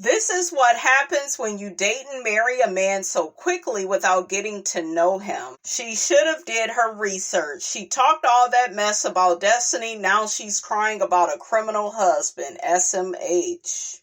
This is what happens when you date and marry a man so quickly without getting to know him. She should have did her research. She talked all that mess about Destiny. Now she's crying about a criminal husband. SMH.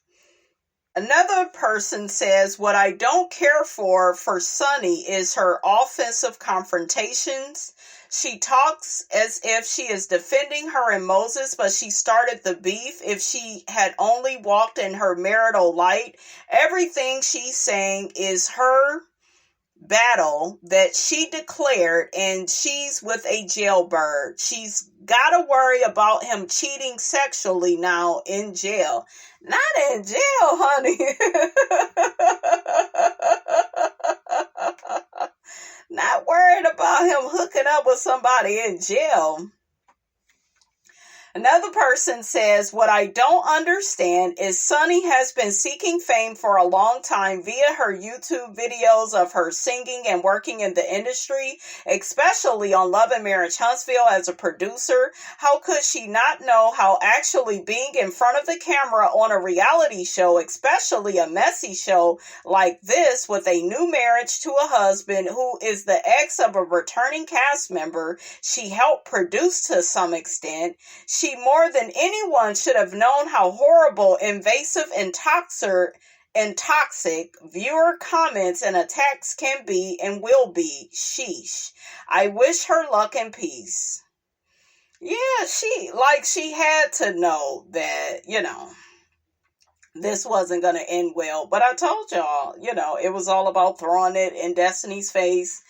Another person says, what I don't care for Sunni is her offensive confrontations. She talks as if she is defending her and Moses, but she started the beef. If she had only walked in her marital light, everything she's saying is her battle that she declared, and she's with a jailbird. She's got to worry about him cheating sexually now in jail. Not in jail, honey. Not worried about him hooking up with somebody in jail. Another person says, what I don't understand is Sunni has been seeking fame for a long time via her YouTube videos of her singing and working in the industry, especially on Love and Marriage Huntsville as a producer. How could she not know how actually being in front of the camera on a reality show, especially a messy show like this with a new marriage to a husband who is the ex of a returning cast member she helped produce to some extent, she more than anyone should have known how horrible, invasive, and toxic viewer comments and attacks can be and will be. Sheesh. I wish her luck and peace. Yeah, she had to know that, this wasn't going to end well. But I told y'all, it was all about throwing it in Destiny's face.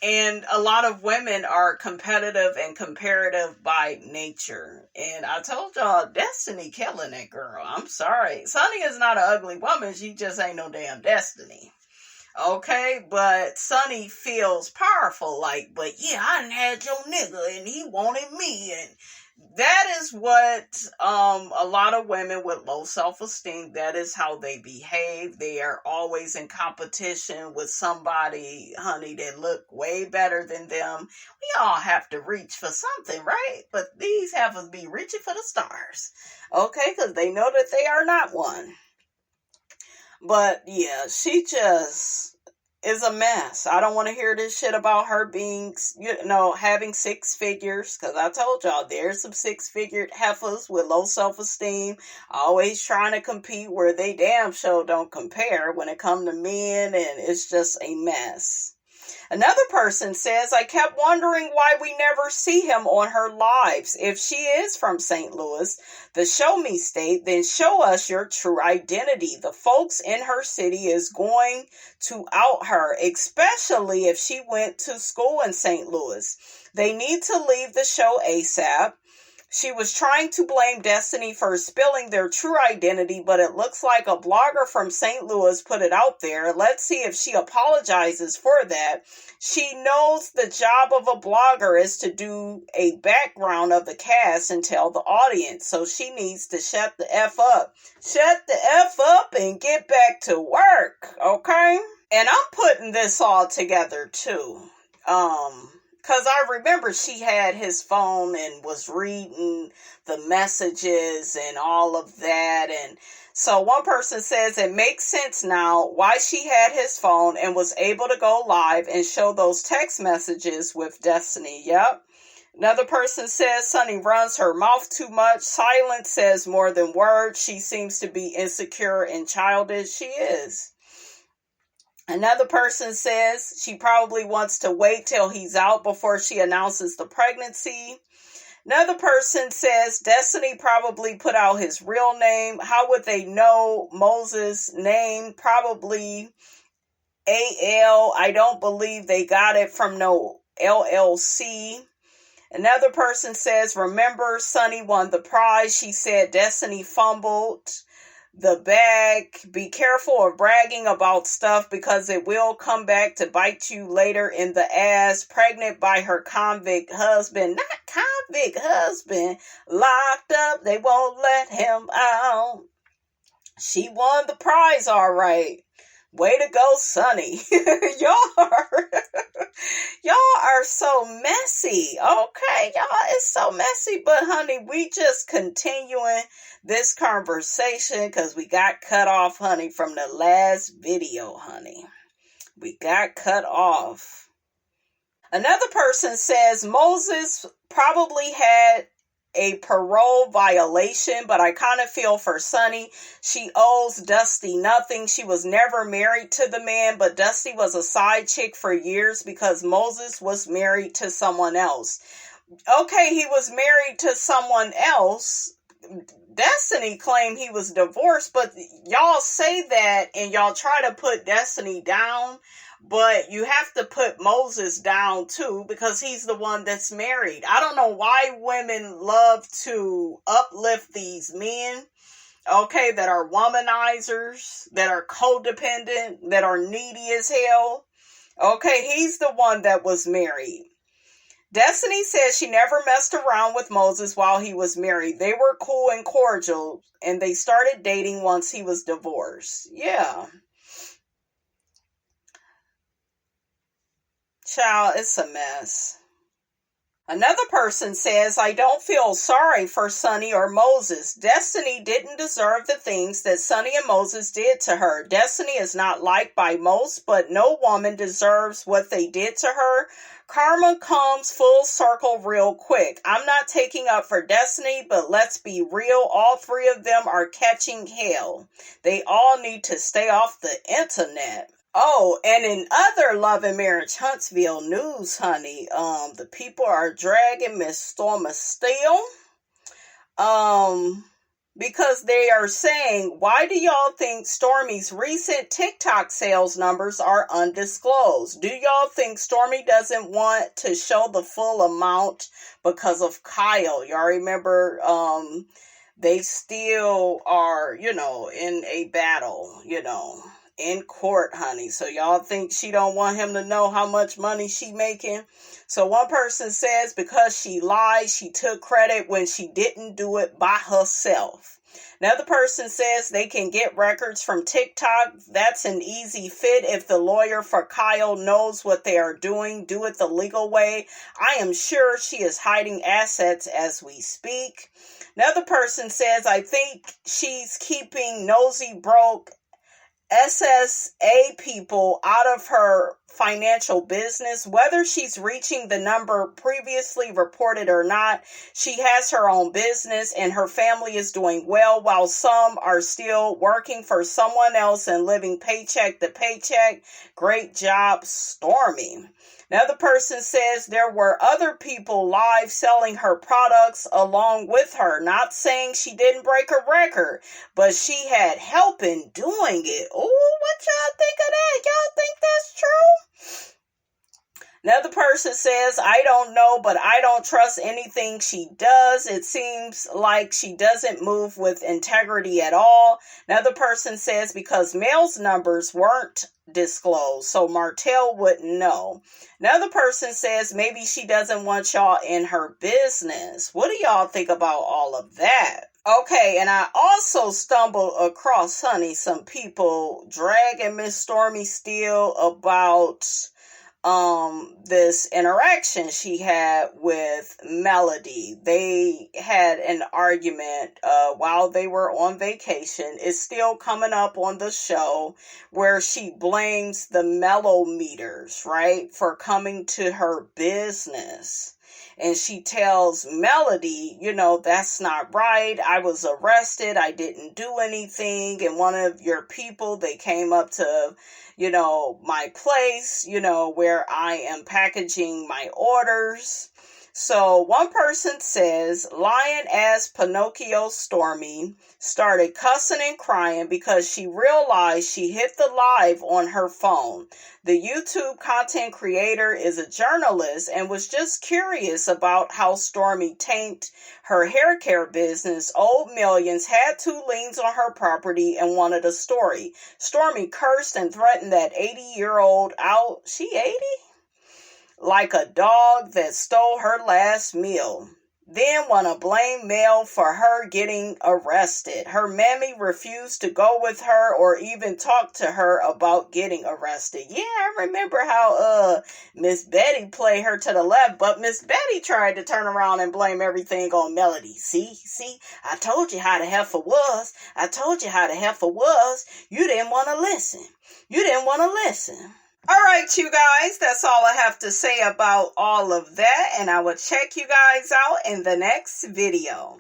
And a lot of women are competitive and comparative by nature. And I told y'all, Destiny killing that girl. I'm sorry. Sunni is not an ugly woman. She just ain't no damn Destiny. Okay? But Sunni feels powerful. But yeah, I done had your nigga and he wanted me. And that is what a lot of women with low self-esteem, that is how they behave. They are always in competition with somebody, honey, that look way better than them. We all have to reach for something, right? But these have to be reaching for the stars, okay? Because they know that they are not one. But yeah, she just is a mess. I don't want to hear this shit about her being, having six figures, because I told y'all there's some six-figured heifers with low self-esteem, always trying to compete where they damn sure don't compare when it comes to men, and it's just a mess. Another person says, I kept wondering why we never see him on her lives. If she is from St. Louis, the show me state, then show us your true identity. The folks in her city is going to out her, especially if she went to school in St. Louis. They need to leave the show ASAP. She was trying to blame Destiny for spilling their true identity, but it looks like a blogger from St. Louis put it out there. Let's see if she apologizes for that. She knows the job of a blogger is to do a background of the cast and tell the audience. So she needs to shut the F up. Shut the F up and get back to work, okay? And I'm putting this all together too. Because I remember she had his phone and was reading the messages and all of that. And so one person says it makes sense now why she had his phone and was able to go live and show those text messages with Destiny. Yep. Another person says Sunni runs her mouth too much. Silence says more than words. She seems to be insecure and childish. She is. Another person says she probably wants to wait till he's out before she announces the pregnancy. Another person says Destiny probably put out his real name. How would they know Moses' name? Probably AL. I don't believe they got it from no LLC. Another person says, remember, Sunni won the prize. She said Destiny fumbled the bag. Be careful of bragging about stuff because it will come back to bite you later in the ass. Pregnant by her convict husband. Not convict husband. Locked up. They won't let him out. She won the prize, all right. Way to go, Sunni. Y'all are so messy. Okay, y'all, it's so messy. But honey, we just continuing this conversation because we got cut off, honey, from the last video, honey. We got cut off. Another person says Moses probably had a parole violation, but I kind of feel for Sunni. She owes Dusty nothing. She was never married to the man, but Dusty was a side chick for years because Moses was married to someone else. Okay, he was married to someone else. Destiny claimed he was divorced, but y'all say that and y'all try to put Destiny down, but you have to put Moses down too because he's the one that's married. I don't know why women love to uplift these men, okay, that are womanizers, that are codependent, that are needy as hell. Okay, he's the one that was married. Destiny says she never messed around with Moses while he was married. They were cool and cordial, and they started dating once he was divorced. Yeah. Child, it's a mess. Another person says, I don't feel sorry for Sunni or Moses. Destiny didn't deserve the things that Sunni and Moses did to her. Destiny is not liked by most, but no woman deserves what they did to her. Karma comes full circle real quick. I'm not taking up for Destiny, but let's be real. All three of them are catching hell. They all need to stay off the internet. Oh, and in other Love and Marriage Huntsville news, honey, the people are dragging Miss Stormi still. Because they are saying, why do y'all think Stormi's recent TikTok sales numbers are undisclosed? Do y'all think Stormi doesn't want to show the full amount because of Kyle? Y'all remember, they still are, in a battle, in court, honey. So y'all think she don't want him to know how much money she making? So one person says because she lied, she took credit when she didn't do it by herself. Another person says they can get records from TikTok. That's an easy fit if the lawyer for Kyle knows what they are doing. Do it the legal way. I am sure she is hiding assets as we speak. Another person says, I think she's keeping nosy broke SSA people out of her financial business. Whether she's reaching the number previously reported or not, she has her own business and her family is doing well, while some are still working for someone else and living paycheck to paycheck. Great job, Stormi. Another person says there were other people live selling her products along with her. Not saying she didn't break a record, but she had help in doing it. Ooh, what y'all think of that? Y'all think that's true? Another person says, I don't know, but I don't trust anything she does. It seems like she doesn't move with integrity at all. Another person says because Mel's numbers weren't disclosed, so Martell wouldn't know. Another person says maybe she doesn't want y'all in her business. What do y'all think about all of that? Okay, and I also stumbled across, honey, some people dragging Miss Stormi still about this interaction she had with Melody. They had an argument while they were on vacation. It's still coming up on the show where she blames the mellometers, right, for coming to her business. And she tells Melody, that's not right. I was arrested. I didn't do anything. And one of your people, they came up to my place, where I am packaging my orders. So one person says, lying as Pinocchio Stormi started cussing and crying because she realized she hit the live on her phone. The YouTube content creator is a journalist and was just curious about how Stormi tanked her hair care business. Old Millions had 2 liens on her property and wanted a story. Stormi cursed and threatened that 80-year-old out. She 80? Like a dog that stole her last meal. then want to blame Mel for her getting arrested. Her mammy refused to go with her or even talk to her about getting arrested. Yeah, I remember how Miss Betty played her to the left, but Miss Betty tried to turn around and blame everything on Melody. See, I told you how the heifer was. I told you how the heifer was. You didn't want to listen. You didn't want to listen. All right, you guys, that's all I have to say about all of that, and I will check you guys out in the next video.